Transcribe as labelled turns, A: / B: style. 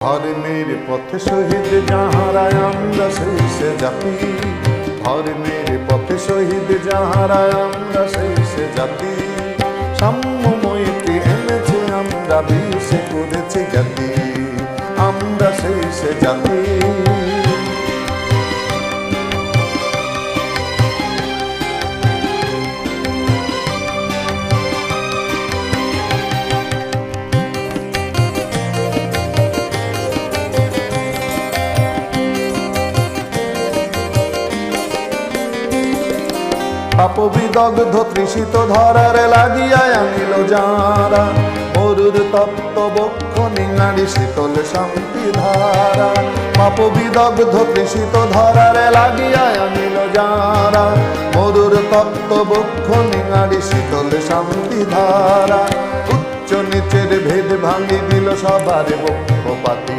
A: ধর্মের পথে শহীদ যাহারা আমরা সেই সে জাতি, ধর্মের পথে শহীদ যাহারা আমরা সেই সে জাতি, সাম্যময়কে এনেছে আমরা বিষে করেছি জাতি, আমরা সেই সে জাতি। পাপবিদগ্ধ তৃষিত ধরার লাগিয়া আনিল যারা, মরুর তপ্ত বক্ষ নিঙাড়ি শীতল শান্তি ধারা। পাপবিদগ্ধ তৃষিত ধরার লাগিয়া আনিল যারা, মরুর তপ্ত বক্ষ নিঙাড়ি শীতল শান্তি ধারা। উচ্চ নিচের ভেদ ভাঙি দিল সবার পক্ষপাতী।